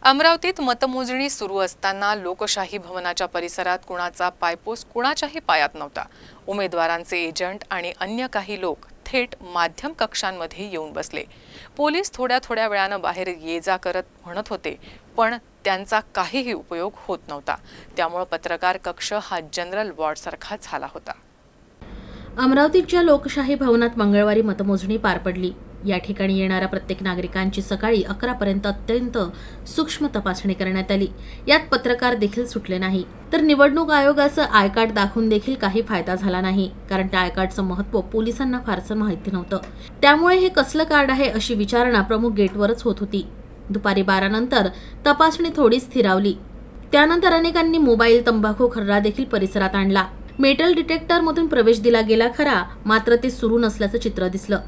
अमरावतीत मतमोजणी सुरू असताना लोकशाही भवनाच्या परिसरात कुणाचा पायपोस कुणाच्याही पायात नव्हता। उमेदवारांचे एजंट आणि अन्य काही लोक थेट माध्यम कक्षांमध्ये येऊन बसले। पोलीस थोड्या वेळानं बाहेर ये जा करत म्हणत होते, पण त्यांचा काहीही उपयोग होत नव्हता। त्यामुळे पत्रकार कक्ष हा जनरल वॉर्ड सारखा झाला होता। अमरावतीच्या लोकशाही भवनात मंगळवारी मतमोजणी पार पडली। या ठिकाणी येणाऱ्या प्रत्येक नागरिकांची सकाळी 11 पर्यंत अत्यंत सूक्ष्म तपासणी करण्यात आली। यात पत्रकार देखील सुटले नाही। तर निवडणूक आयोगाचं आय कार्ड दाखवून देखील काही फायदा झाला नाही, कारण त्या आय कार्डचं महत्त्व पोलिसांना फारसं माहिती नव्हतं। त्यामुळे हे कसलं कार्ड आहे अशी विचारणा प्रमुख गेटवरच होत होती। दुपारी 12 नंतर तपासणी थोडी स्थिरावली। त्यानंतर अनेकांनी मोबाईल, तंबाखू, खर्रा देखील परिसरात आणला। मेटल डिटेक्टरमधून प्रवेश दिला गेला खरा, मात्र ते सुरू नसल्याचं चित्र दिसलं।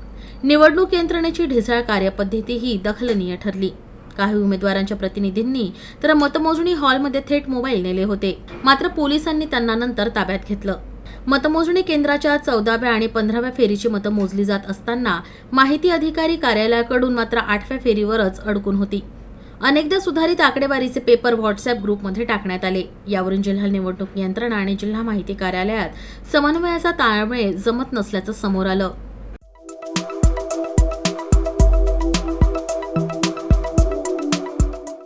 निवडणूक यंत्रणेची ढिसाळ कार्यपद्धती ही दखलनीय ठरली। काही उमेदवारांच्या प्रतिनिधींनी तर मतमोजणी हॉलमध्ये थेट मोबाईल नेले होते, मात्र पोलिसांनी त्यांना नंतर ताब्यात घेतलं। मतमोजणी केंद्राच्या 14व्या आणि 15व्या फेरीची मतं मोजली जात असताना माहिती अधिकारी कार्यालयाकडून मात्र 8व्या फेरीवरच अडकून होती। अनेकदा सुधारित आकडेवारीचे पेपर व्हॉट्सअप ग्रुपमध्ये टाकण्यात आले। यावरून जिल्हा निवडणूक यंत्रणा आणि जिल्हा माहिती कार्यालयात समन्वयाचा ताळमेळ जमत नसल्याचं समोर आलं।